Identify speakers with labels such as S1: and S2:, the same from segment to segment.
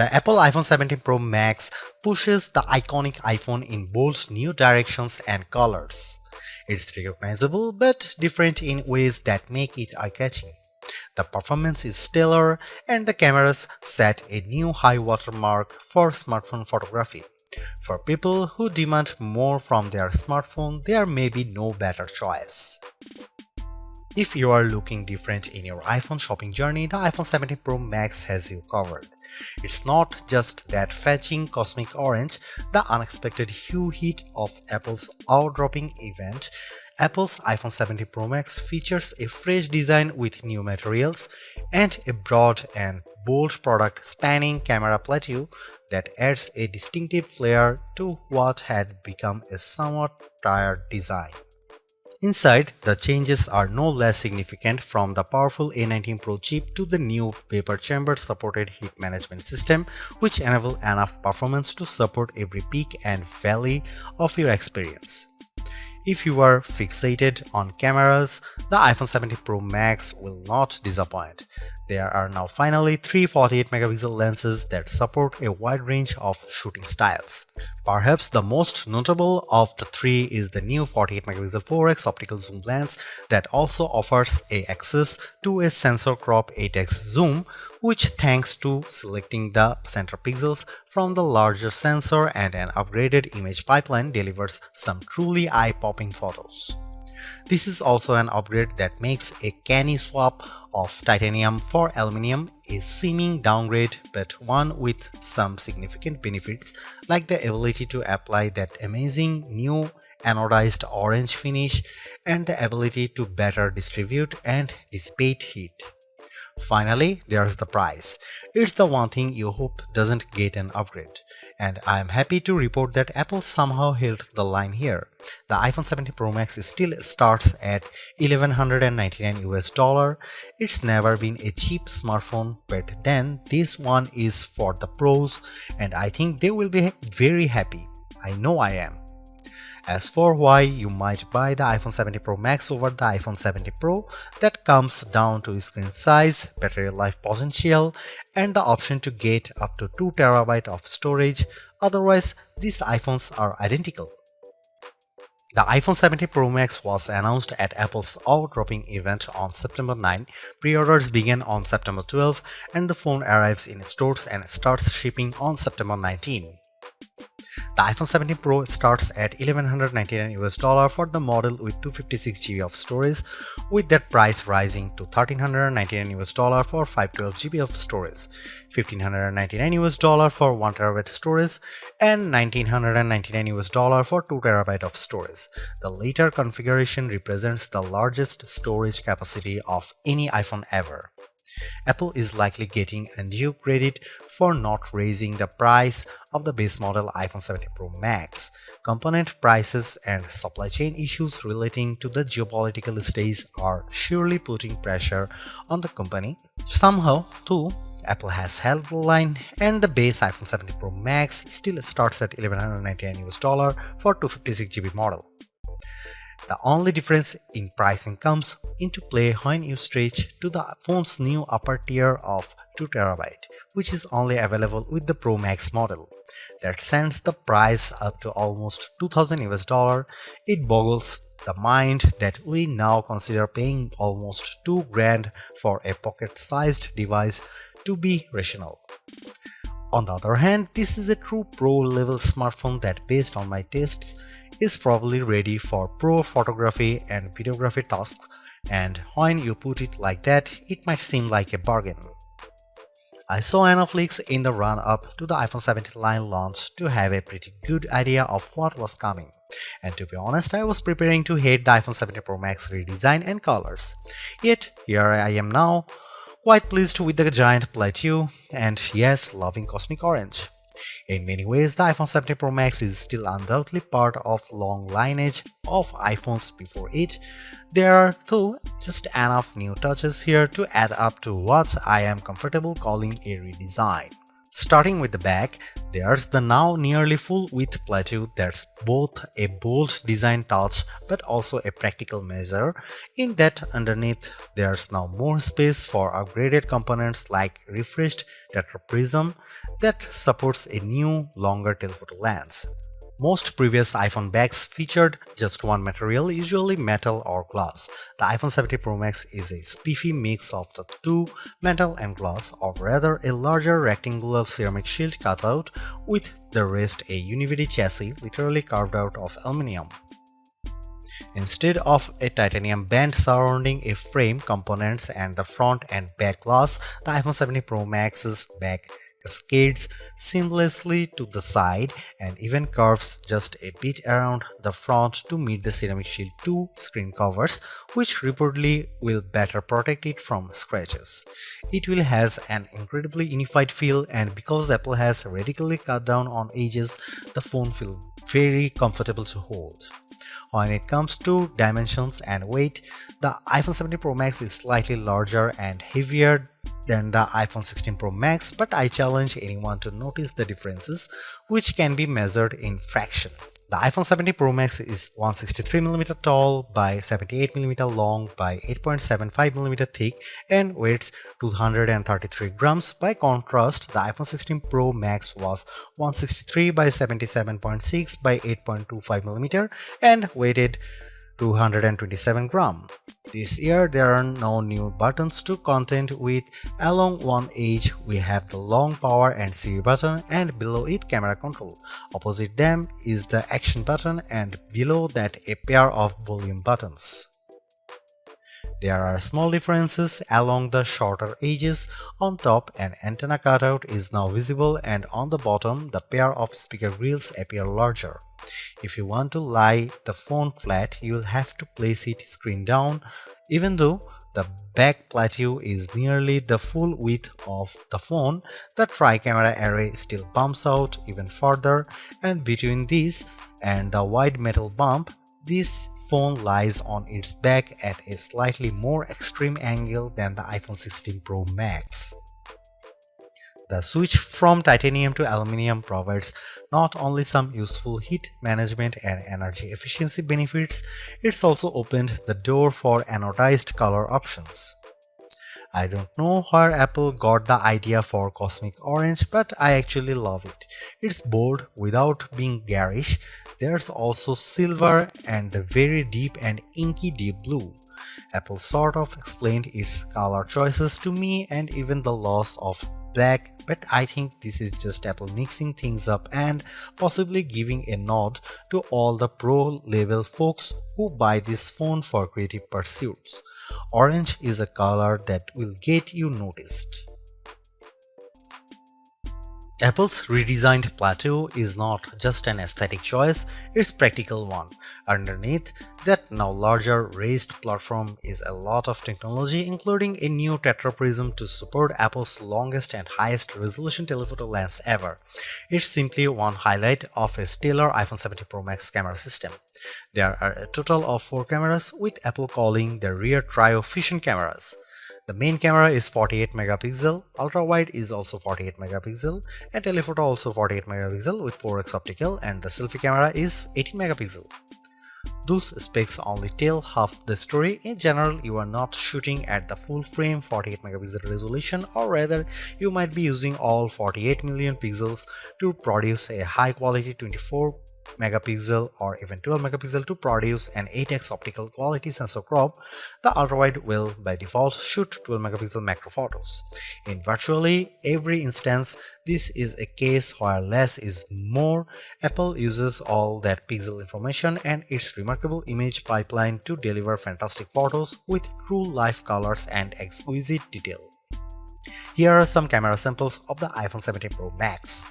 S1: The Apple iPhone 17 Pro Max pushes the iconic iPhone in bold new directions and colors. It's recognizable but different in ways that make it eye-catching. The performance is stellar and the cameras set a new high watermark for smartphone photography. For people who demand more from their smartphone, there may be no better choice. If you are looking different in your iPhone shopping journey, the iPhone 17 Pro Max has you covered. It's not just that fetching cosmic orange, the unexpected hue hit of Apple's eye-dropping event. Apple's iPhone 17 Pro Max features a fresh design with new materials and a broad and bold product spanning camera plateau that adds a distinctive flair to what had become a somewhat tired design. Inside, the changes are no less significant, from the powerful A19 Pro chip to the new vapor chamber supported heat management system, which enable enough performance to support every peak and valley of your experience. If you are fixated on cameras, the iPhone 17 Pro Max will not disappoint. There are now finally three 48-megapixel lenses that support a wide range of shooting styles. Perhaps the most notable of the three is the new 48-megapixel 4x optical zoom lens that also offers access to a sensor crop 8x zoom, which, thanks to selecting the center pixels from the larger sensor and an upgraded image pipeline, delivers some truly eye-popping photos. This is also an upgrade that makes a canny swap of titanium for aluminum a seeming downgrade, but one with some significant benefits, like the ability to apply that amazing new anodized orange finish and the ability to better distribute and dissipate heat. Finally, there's the price. It's the one thing you hope doesn't get an upgrade. And I am happy to report that Apple somehow held the line here. The iPhone 17 Pro Max still starts at $1,199 US. It's never been a cheap smartphone, but then this one is for the pros, and I think they will be very happy. I know I am. As for why you might buy the iPhone 17 Pro Max over the iPhone 17 Pro, that comes down to screen size, battery life potential, and the option to get up to 2 TB of storage. Otherwise, these iPhones are identical. The iPhone 17 Pro Max was announced at Apple's eye-dropping event on September 9. Pre-orders began on September 12, and the phone arrives in stores and starts shipping on September 19. The iPhone 17 Pro starts at $1,199 US for the model with 256GB of storage, with that price rising to $1,399 US for 512GB of storage, $1,599 US for 1TB storage, and $1,999 US for 2TB of storage. The later configuration represents the largest storage capacity of any iPhone ever. Apple is likely getting undue credit for not raising the price of the base model iPhone 17 Pro Max. Component prices and supply chain issues relating to the geopolitical stage are surely putting pressure on the company. Somehow, too, Apple has held the line, and the base iPhone 17 Pro Max still starts at $1,199 US for 256GB model. The only difference in pricing comes into play when you stretch to the phone's new upper tier of 2TB, which is only available with the Pro Max model. That sends the price up to almost $2,000 US. It boggles the mind that we now consider paying almost $2,000 for a pocket-sized device to be rational. On the other hand, this is a true pro-level smartphone that, based on my tastes, is probably ready for pro photography and videography tasks, and when you put it like that, it might seem like a bargain. I saw enough leaks in the run-up to the iPhone 17 line launch to have a pretty good idea of what was coming, and to be honest, I was preparing to hate the iPhone 17 Pro Max redesign and colors. Yet, here I am now, quite pleased with the giant plateau, and yes, loving cosmic orange. In many ways, the iPhone 17 Pro Max is still undoubtedly part of long lineage of iPhones before it. There are, though, just enough new touches here to add up to what I am comfortable calling a redesign. Starting with the back, there's the now nearly full-width plateau that's both a bold design touch but also a practical measure in that underneath there's now more space for upgraded components like refreshed tetraprism that supports a new, longer telephoto lens. Most previous iPhone bags featured just one material, usually metal or glass. The iPhone 17 Pro Max is a spiffy mix of the two, metal and glass, or rather a larger rectangular ceramic shield cutout with the rest a univity chassis literally carved out of aluminum. Instead of a titanium band surrounding a frame, components and the front and back glass, the iPhone 17 Pro Max's back cascades seamlessly to the side and even curves just a bit around the front to meet the Ceramic Shield 2 screen covers, which reportedly will better protect it from scratches. It will has an incredibly unified feel, and because Apple has radically cut down on edges, the phone feels very comfortable to hold. When it comes to dimensions and weight, the iPhone 17 Pro Max is slightly larger and heavier than the iPhone 16 Pro Max, but I challenge anyone to notice the differences, which can be measured in fraction. The iPhone 17 Pro Max is 163mm tall by 78mm long by 8.75mm thick and weighs 233 grams. By contrast, the iPhone 16 Pro Max was 163 by 77.6 by 8.25mm and weighed 227 grams. This year there are no new buttons to contend with. Along one edge we have the long power and Siri button, and below it camera control. Opposite them is the action button, and below that a pair of volume buttons. There are small differences along the shorter edges. On top, an antenna cutout is now visible, and on the bottom, the pair of speaker grills appear larger. If you want to lie the phone flat, you'll have to place it screen down, even though the back plateau is nearly the full width of the phone. The tri-camera array still bumps out even further, and between this and the wide metal bump, this phone lies on its back at a slightly more extreme angle than the iPhone 16 Pro Max. The switch from titanium to aluminum provides not only some useful heat management and energy efficiency benefits, it's also opened the door for anodized color options. I don't know where Apple got the idea for cosmic orange, but I actually love it. It's bold without being garish. There's also silver and the very deep and inky deep blue. Apple sort of explained its color choices to me and even the loss of black, but I think this is just Apple mixing things up and possibly giving a nod to all the pro level folks who buy this phone for creative pursuits. Orange is a color that will get you noticed. Apple's redesigned plateau is not just an aesthetic choice, it's a practical one. Underneath that now larger raised platform is a lot of technology, including a new tetraprism to support Apple's longest and highest resolution telephoto lens ever. It's simply one highlight of a stellar iPhone 17 Pro Max camera system. There are a total of 4 cameras, with Apple calling the rear trio fusion cameras. The main camera is 48 megapixel, ultra-wide is also 48 megapixel, and telephoto also 48 megapixel with 4x optical, and the selfie camera is 18 megapixel. Those specs only tell half the story. In general, you are not shooting at the full frame 48 megapixel resolution, or rather, you might be using all 48 million pixels to produce a high quality 24 megapixel or even 12 megapixel to produce an 8x optical quality sensor crop. The ultrawide will by default shoot 12 megapixel macro photos. In virtually every instance, this is a case where less is more. Apple uses all that pixel information and its remarkable image pipeline to deliver fantastic photos with true life colors and exquisite detail. Here are some camera samples of the iPhone 17 Pro Max.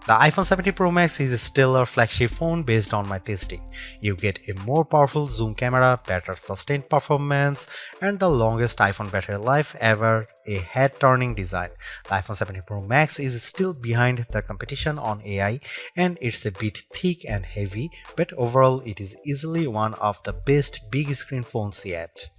S1: The iPhone 17 Pro Max is still a flagship phone based on my testing. You get a more powerful zoom camera, better sustained performance, and the longest iPhone battery life ever, a head-turning design. The iPhone 17 Pro Max is still behind the competition on AI and it's a bit thick and heavy, but overall it is easily one of the best big screen phones yet.